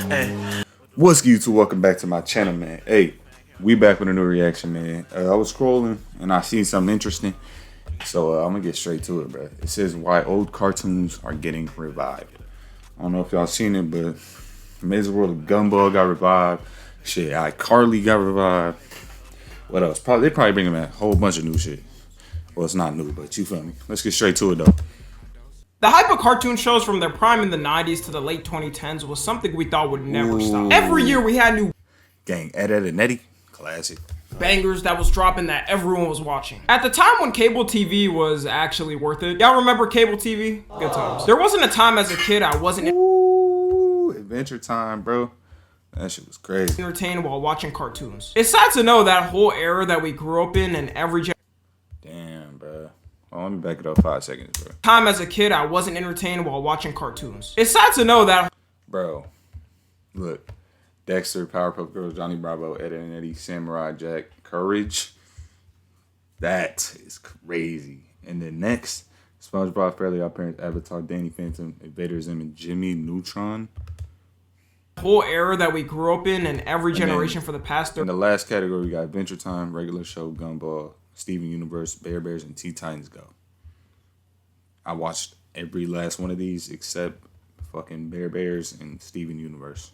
What's good, YouTube? Welcome back to my channel, man. Hey, we back with a new reaction, man. I was scrolling and I seen something interesting, so I'm gonna get straight to it, bro. It says why old cartoons are getting revived. I don't know if y'all seen it, but Amazing World of Gumball got revived. Shit, iCarly got revived. What else? They probably bring them a whole bunch of new shit. Well, it's not new, but you feel me. Let's get straight to it, though. The hype of cartoon shows from their prime in the 90s to the late 2010s was something we thought would never stop. Every year we had new Gang, Ed, Edd n Eddy, classic. bangers that was dropping that everyone was watching. At the time when cable TV was actually worth it. Y'all remember cable TV? Good times. There wasn't a time as a kid I wasn't Adventure Time, bro. That shit was crazy. entertained while watching cartoons. It's sad to know that whole era that we grew up in and every Damn, bro. Oh, let me back it up 5 seconds, bro. time as a kid I wasn't entertained while watching cartoons. It's sad to know that Bro, look. Dexter, Powerpuff Girls, Johnny Bravo, Ed, Edd n Eddy, Samurai Jack, Courage. That is crazy. And then next, SpongeBob, Fairly Odd Parents, Avatar, Danny Phantom, Invader Zim, and Jimmy Neutron. whole era that we grew up in and every generation for the past In the last category, we got Adventure Time, Regular Show, Gumball, Steven Universe, Bear Bears, and Teen Titans Go. I watched every last one of these except fucking Bear Bears and Steven Universe.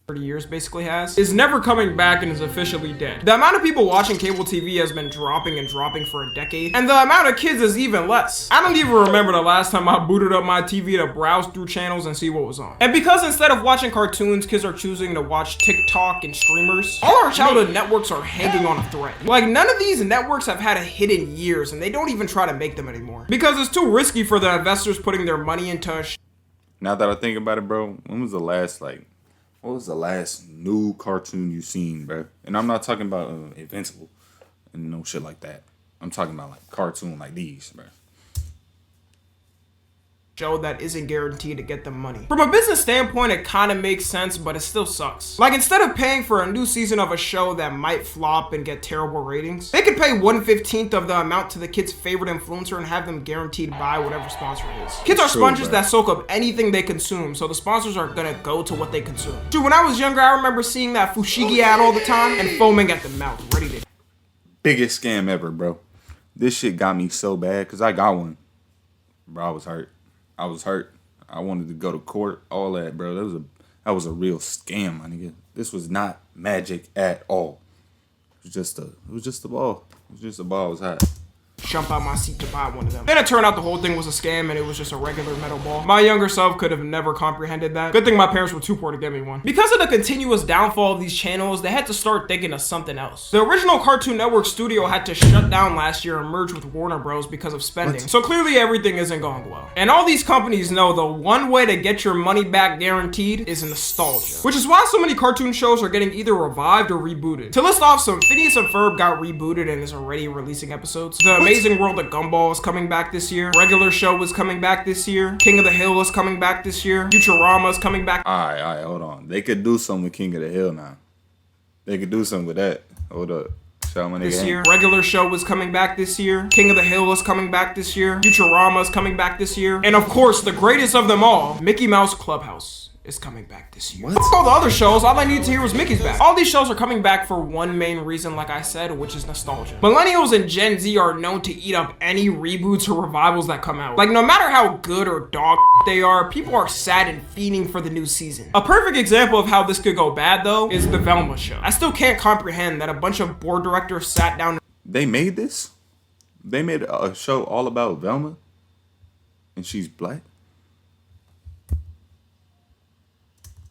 30 years basically has, is never coming back and is officially dead. The amount of people watching cable TV has been dropping and dropping for a decade, and the amount of kids is even less. I don't even remember the last time I booted up my TV to browse through channels and see what was on. And because instead of watching cartoons, kids are choosing to watch TikTok and streamers, all our childhood networks are hanging on a thread. Like, none of these networks have had a hit in years, and they don't even try to make them anymore. Because it's too risky for the investors putting their money into Now that I think about it, bro, when was the last, what was the last new cartoon you seen, bro? And I'm not talking about Invincible and no shit like that. I'm talking about like cartoon like these, bro. show that isn't guaranteed to get them money. From a business standpoint, it kind of makes sense, but it still sucks. Like, instead of paying for a new season of a show that might flop and get terrible ratings, they could pay 1/15 of the amount to the kid's favorite influencer and have them guaranteed buy whatever sponsor it is. Kids are sponges that soak up anything they consume, so the sponsors are gonna go to what they consume. Dude, when I was younger, I remember seeing that Fushigi ad all the time and foaming at the mouth, ready to Biggest scam ever, bro. This shit got me so bad because I got one. Bro, I was hurt. I wanted to go to court, all that, bro. That was a real scam, my nigga. This was not magic at all. It was just a ball. It was just a ball. It was hot. jump out my seat to buy one of them. Then it turned out the whole thing was a scam and it was just a regular metal ball. My younger self could have never comprehended that. Good thing my parents were too poor to get me one. Because of the continuous downfall of these channels, they had to start thinking of something else. The original Cartoon Network studio had to shut down last year and merge with Warner Bros. Because of spending. So clearly everything isn't going well. And all these companies know the one way to get your money back guaranteed is nostalgia. Which is why so many cartoon shows are getting either revived or rebooted. To list off some, Phineas and Ferb got rebooted and is already releasing episodes. The Amazing World of Gumball is coming back this year. Regular Show is coming back this year. King of the Hill is coming back this year. Futurama is coming back. Alright, hold on. They could do something with King of the Hill now. They could do something with that. Hold up. Shout my nigga This year. Regular Show is coming back this year. King of the Hill is coming back this year. Futurama is coming back this year. And of course, the greatest of them all, Mickey Mouse Clubhouse is coming back this year. What? All the other shows, all I needed to hear was Mickey's back. All these shows are coming back for one main reason, like I said, which is nostalgia. Millennials and Gen Z are known to eat up any reboots or revivals that come out. Like, no matter how good or dog they are, people are sad and fiending for the new season. A perfect example of how this could go bad, though, is the Velma show. I still can't comprehend that a bunch of board directors sat down. They made this? They made a show all about Velma? And she's black?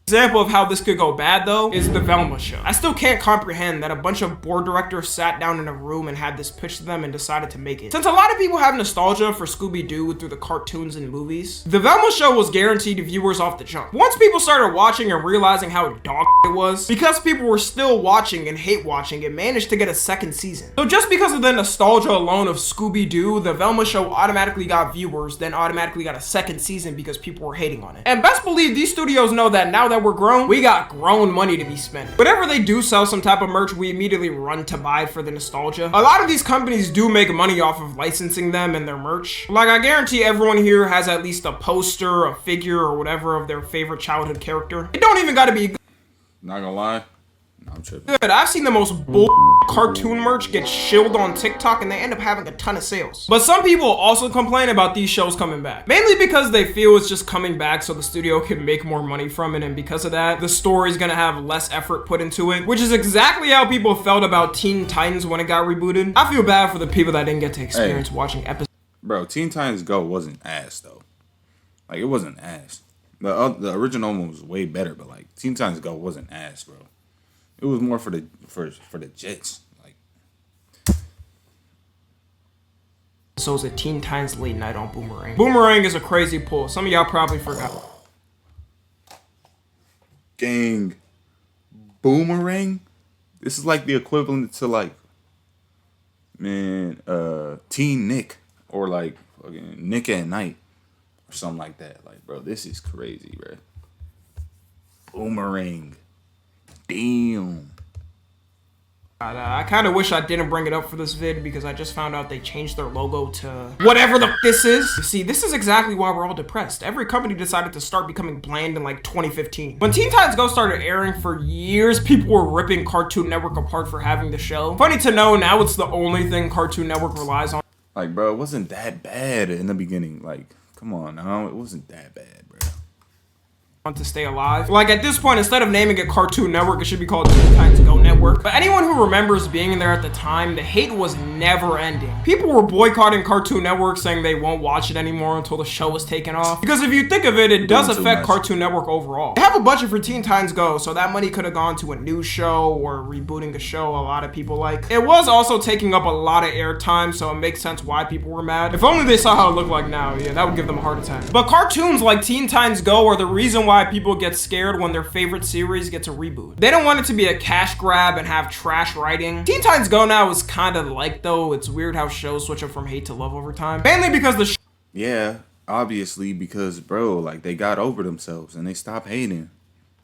Example of how this could go bad, though, is the Velma show. I still can't comprehend that a bunch of board directors sat down in a room and had this pitched to them and decided to make it. Since a lot of people have nostalgia for Scooby-Doo through the cartoons and movies, the Velma show was guaranteed to viewers off the jump. Once people started watching and realizing how dog it was, because people were still watching and hate watching, it managed to get a second season. So just because of the nostalgia alone of Scooby-Doo, the Velma show automatically got viewers, then automatically got a second season because people were hating on it. And best believe these studios know that now that we're grown, we got grown money to be spent. Whenever they do sell some type of merch, we immediately run to buy for the nostalgia. A lot of these companies do make money off of licensing them and their merch. Like, I guarantee everyone here has at least a poster, a figure, or whatever of their favorite childhood character. It don't even gotta be Not gonna lie, I'm tripping. good. I've seen the most bull cartoon merch get shilled on TikTok and they end up having a ton of sales. But some people also complain about these shows coming back. Mainly because they feel it's just coming back so the studio can make more money from it, and because of that, the story's gonna have less effort put into it, which is exactly how people felt about Teen Titans when it got rebooted. I feel bad for the people that didn't get to experience watching episodes. Bro, Teen Titans Go wasn't ass though. Like, it wasn't ass. The original one was way better, but like Teen Titans Go wasn't ass, bro. It was more for the jits. Like, So it's a Teen Titans Late Night on Boomerang. Boomerang is a crazy pull. Some of y'all probably forgot. gang, Boomerang. This is like the equivalent to like, man, Teen Nick or like fucking Nick at Night or something like that. Like, bro, this is crazy, bro. Boomerang. Damn. I kind of wish I didn't bring it up for this vid because I just found out they changed their logo to whatever the this is. You see, this is exactly why we're all depressed. Every company decided to start becoming bland in like 2015. When Teen Titans Go started airing for years, people were ripping Cartoon Network apart for having the show. Funny to know, now it's the only thing Cartoon Network relies on. Like, bro, it wasn't that bad in the beginning. Like, come on now. It wasn't that bad, bro. To stay alive. Like, at this point, instead of naming it Cartoon Network, it should be called Teen Titans Go Network. But anyone who remembers being there at the time, the hate was never ending. People were boycotting Cartoon Network, saying they won't watch it anymore until the show was taken off. Because if you think of it, it does affect Cartoon Network overall. They have a budget for Teen Titans Go, so that money could have gone to a new show or rebooting a show a lot of people like. It was also taking up a lot of airtime, so it makes sense why people were mad. If only they saw how it looked like now, yeah, that would give them a heart attack. But cartoons like Teen Titans Go are the reason why people get scared when their favorite series gets a reboot. They don't want it to be a cash grab and have trash writing. Teen Titans Go now is kind of like, though, it's weird how shows switch up from hate to love over time. Mainly because the Yeah, obviously, because, bro, like, they got over themselves and they stopped hating.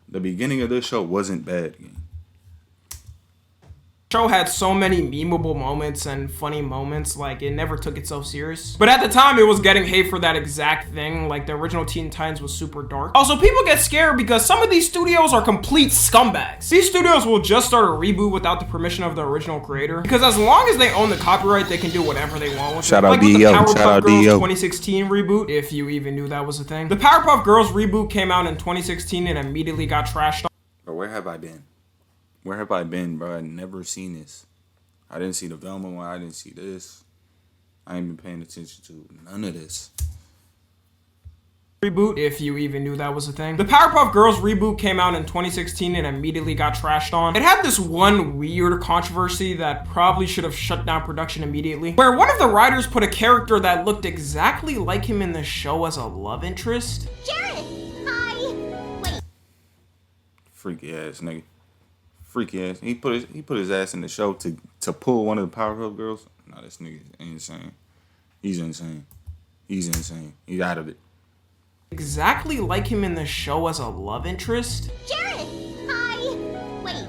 The beginning of this show wasn't bad. show had so many memeable moments and funny moments, like it never took itself serious. But at the time, it was getting hate for that exact thing. Like, the original Teen Titans was super dark. Also, people get scared because some of these studios are complete scumbags. These studios will just start a reboot without the permission of the original creator, because as long as they own the copyright, they can do whatever they want with Shout it. out Like with the D.O. Shout Powerpuff out Girls D.O. 2016 reboot, if you even knew that was a thing. The Powerpuff Girls reboot came out in 2016 and immediately got trashed on. But where have I been? Where have I been, bro? I never seen this. I didn't see the Velma one. I didn't see this. I ain't been paying attention to none of this. Reboot, if you even knew that was a thing. The Powerpuff Girls reboot came out in 2016 and immediately got trashed on. It had this one weird controversy that probably should have shut down production immediately, where one of the writers put a character that looked exactly like him in the show as a love interest. Jared! Hi! Wait. Freaky ass nigga. Freaky ass. He put his ass in the show to pull one of the Powerpuff Girls. Nah, this nigga insane. He's insane. He's insane. He's out of it. Exactly like him in the show as a love interest. Jared! Hi! Wait,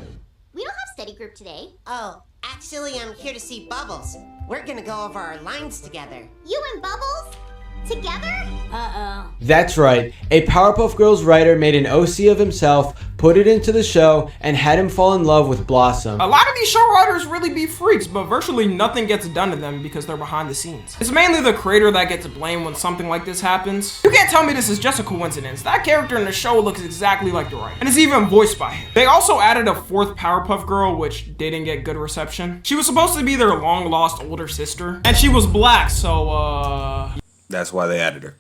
we don't have study group today. Oh, actually, I'm here to see Bubbles. We're gonna go over our lines together. You and Bubbles? Together? Uh-oh. That's right. A Powerpuff Girls writer made an OC of himself, put it into the show, and had him fall in love with Blossom. A lot of these show writers really be freaks, but virtually nothing gets done to them because they're behind the scenes. It's mainly the creator that gets blamed when something like this happens. You can't tell me this is just a coincidence. That character in the show looks exactly like the writer, and is even voiced by him. They also added a fourth Powerpuff Girl, which didn't get good reception. She was supposed to be their long-lost older sister, and she was black, so That's why they added her.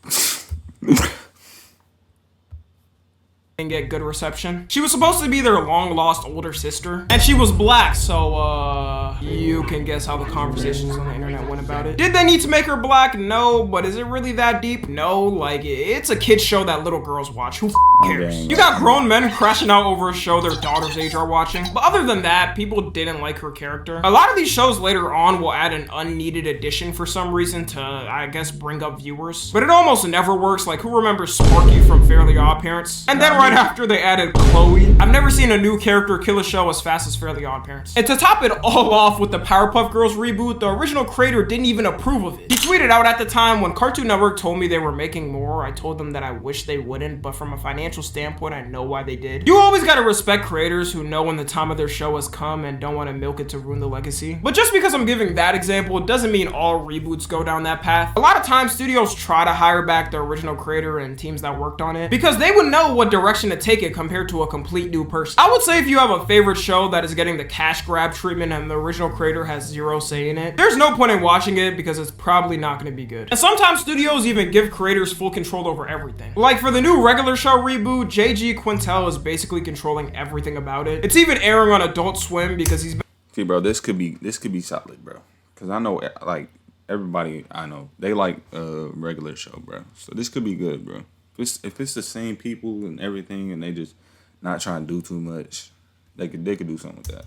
didn't get good reception. She was supposed to be their long-lost older sister, and she was black, so You can guess how the conversations on the internet went about it. Did they need to make her black? No, but is it really that deep? No, like, it's a kid's show that little girls watch. Who cares? dang. You got grown men crashing out over a show their daughter's age are watching. But other than that, people didn't like her character. A lot of these shows later on will add an unneeded addition for some reason to, I guess, bring up viewers. But it almost never works. Like, who remembers Sparky from Fairly Odd Parents? And then right after they added Chloe. I've never seen a new character kill a show as fast as Fairly Odd Parents. And to top it all off with the Powerpuff Girls reboot, the original creator didn't even approve of it. He tweeted out at the time, when Cartoon Network told me they were making more, I told them that I wish they wouldn't, but from a financial standpoint, I know why they did. You always gotta respect creators who know when the time of their show has come and don't want to milk it to ruin the legacy. But just because I'm giving that example, it doesn't mean all reboots go down that path. A lot of times, studios try to hire back the original creator and teams that worked on it because they would know what direction to take it compared to a complete new person. I would say if you have a favorite show that is getting the cash grab treatment and the original creator has zero say in it, there's no point in watching it because it's probably not going to be good. And sometimes studios even give creators full control over everything. Like for the new regular show reboot, JG Quintel is basically controlling everything about it. It's even airing on Adult Swim because he's been— See, bro, this could be solid, bro. Cause I know, like, everybody I know, they like regular show, bro. So this could be good, bro. If it's the same people and everything, and they just not trying to do too much, they could do something with that.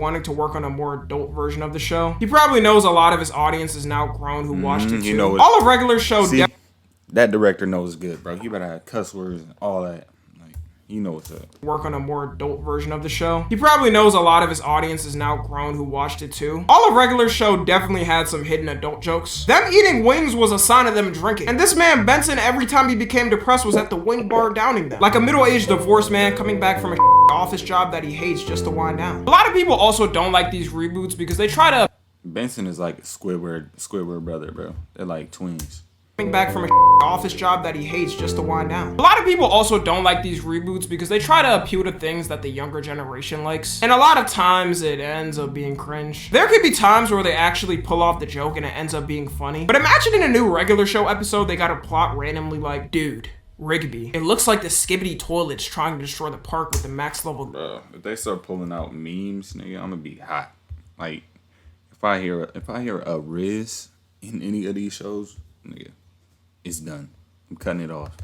wanting to work on a more adult version of the show. He probably knows a lot of his audience is now grown who watched it too. You know it. All of regular show. See, that director knows good, bro. He better have cuss words and all that. Like, you know what's up. Work on a more adult version of the show. He probably knows a lot of his audience is now grown who watched it too. All of regular show definitely had some hidden adult jokes. Them eating wings was a sign of them drinking. And this man Benson, every time he became depressed, was at the wing bar downing them. Like a middle-aged divorced man coming back from a office job that he hates just to wind down. A lot of people also don't like these reboots because they try to— Benson is like Squidward brother, bro. They're like twins. Back from a office job that he hates just to wind down. A lot of people also don't like these reboots because they try to appeal to things that the younger generation likes. And a lot of times it ends up being cringe. There could be times where they actually pull off the joke and it ends up being funny. But imagine in a new regular show episode, they got a plot randomly like, dude, Rigby, it looks like the Skibbity toilet's trying to destroy the park with the max level. Bro, if they start pulling out memes, nigga, I'm gonna be hot. Like, if I hear a Riz in any of these shows, nigga, it's done. I'm cutting it off.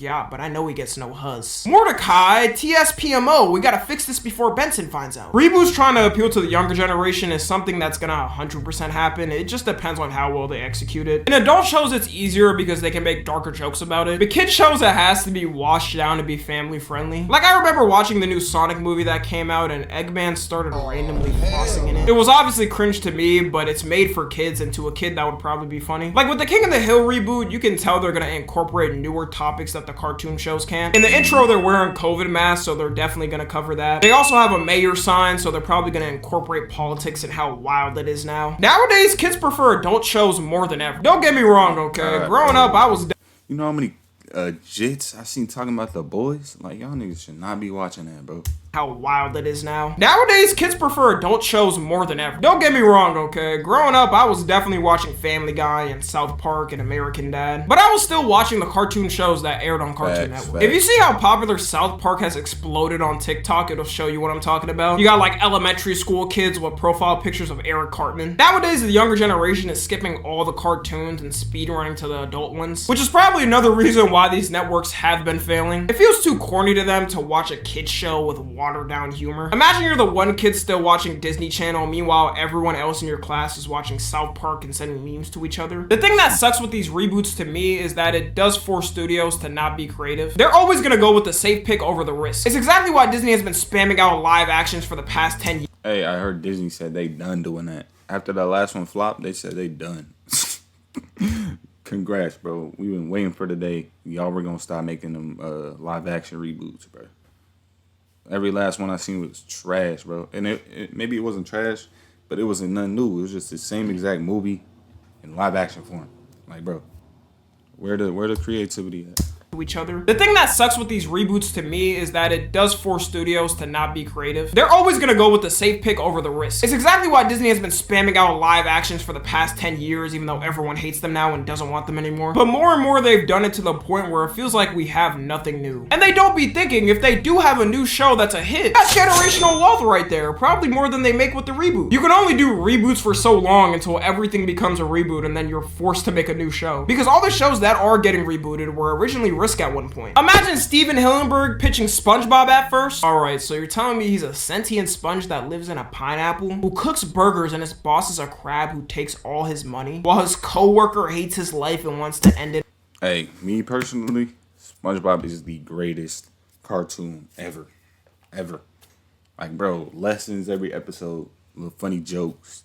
Yeah, but I know he gets no huzz. Mordecai, TSPMO, we gotta fix this before Benson finds out. Reboots trying to appeal to the younger generation is something that's gonna 100% happen. It just depends on how well they execute it. In adult shows, it's easier because they can make darker jokes about it. But kid shows, it has to be washed down to be family friendly. Like, I remember watching the new Sonic movie that came out and Eggman started randomly flossing in it. It was obviously cringe to me, but it's made for kids, and to a kid that would probably be funny. Like with the King of the Hill reboot, you can tell they're gonna incorporate newer topics that the cartoon shows can. In the intro, they're wearing COVID masks, so they're definitely gonna cover that. They also have a mayor sign, so they're probably gonna incorporate politics and how wild it is now. Nowadays, kids prefer adult shows more than ever. Don't get me wrong, okay? Growing up, I was— You know how many jits I seen talking about The Boys? Like, y'all niggas should not be watching that, bro. How wild it is now. Nowadays, kids prefer adult shows more than ever. Don't get me wrong, okay? Growing up, I was definitely watching Family Guy and South Park and American Dad. But I was still watching the cartoon shows that aired on Cartoon Network. If you see how popular South Park has exploded on TikTok, it'll show you what I'm talking about. You got like elementary school kids with profile pictures of Eric Cartman. Nowadays, the younger generation is skipping all the cartoons and speedrunning to the adult ones, which is probably another reason why these networks have been failing. It feels too corny to them to watch a kid's show with watered down humor. Imagine you're the one kid still watching Disney Channel, meanwhile everyone else in your class is watching South Park and sending memes to each other. The thing that sucks with these reboots to me is that it does force studios to not be creative. They're always gonna go with the safe pick over the risk. It's exactly why Disney has been spamming out live actions for the past 10 years. Hey, I heard Disney said they done doing that. After the last one flopped, they said they done. Congrats, bro. We've been waiting for the day y'all were gonna start making them live action reboots, bro. Every last one I seen was trash, bro. And maybe it wasn't trash, but it wasn't nothing new. It was just the same exact movie in live action form. Like, bro, where the creativity at? to each other. The thing that sucks with these reboots to me is that it does force studios to not be creative. They're always gonna go with the safe pick over the risk. It's exactly why Disney has been spamming out live actions for the past 10 years, even though everyone hates them now and doesn't want them anymore. But more and more they've done it to the point where it feels like we have nothing new. And they don't be thinking if they do have a new show that's a hit, that's generational wealth right there, probably more than they make with the reboot. You can only do reboots for so long until everything becomes a reboot and then you're forced to make a new show. Because all the shows that are getting rebooted were originally risk at one point. Imagine Steven Hillenburg pitching SpongeBob at first. Alright, so you're telling me he's a sentient sponge that lives in a pineapple, who cooks burgers and his boss is a crab who takes all his money, while his coworker hates his life and wants to end it. Hey, me personally, SpongeBob is the greatest cartoon ever. Like, bro, lessons every episode, little funny jokes,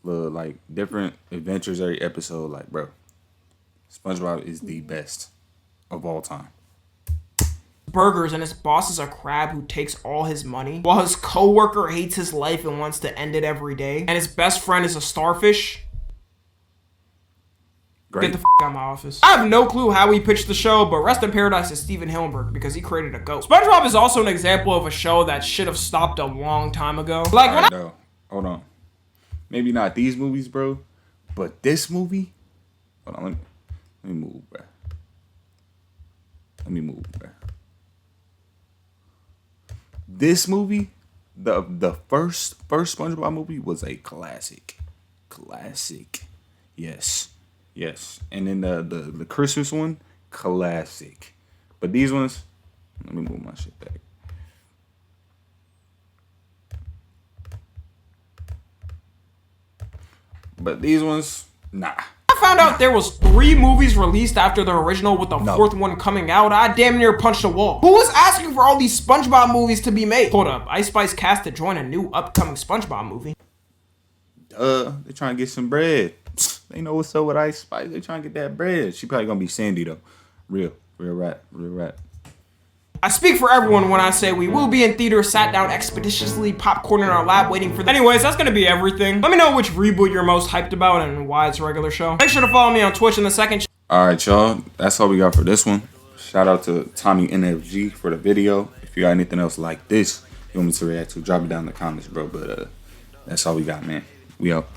little, like, different adventures every episode. Like, bro, SpongeBob is the best of all time. Burgers and his boss is a crab who takes all his money, while his coworker hates his life and wants to end it every day, and his best friend is a starfish. Great. Get the f out of my office. I have no clue how he pitched the show, but rest in paradise is Steven Hillenburg because he created a goat. SpongeBob is also an example of a show that should have stopped a long time ago. Like, when No, hold on. Maybe not these movies, bro, but this movie. Hold on, let me move, bro. This movie, the first SpongeBob movie was a classic. Yes. And then the Christmas one, classic. But these ones, let me move my shit back. But these ones, nah. I found out there was 3 movies released after the original, with the 4th one coming out, I damn near punched a wall. Who was asking for all these SpongeBob movies to be made? Hold up, Ice Spice cast to join a new upcoming SpongeBob movie. They trying to get some bread. They know what's up with Ice Spice. They trying to get that bread. She probably gonna be Sandy though. Real rap. I speak for everyone when I say we will be in theaters, sat down expeditiously, popcorn in our lap, waiting for. Anyways, that's gonna be everything. Let me know which reboot you're most hyped about and why it's a regular show. Make sure to follow me on Twitch in the second. All right, y'all. That's all we got for this one. Shout out to Tommy NFG for the video. If you got anything else like this you want me to react to, drop it down in the comments, bro. But that's all we got, man. We out.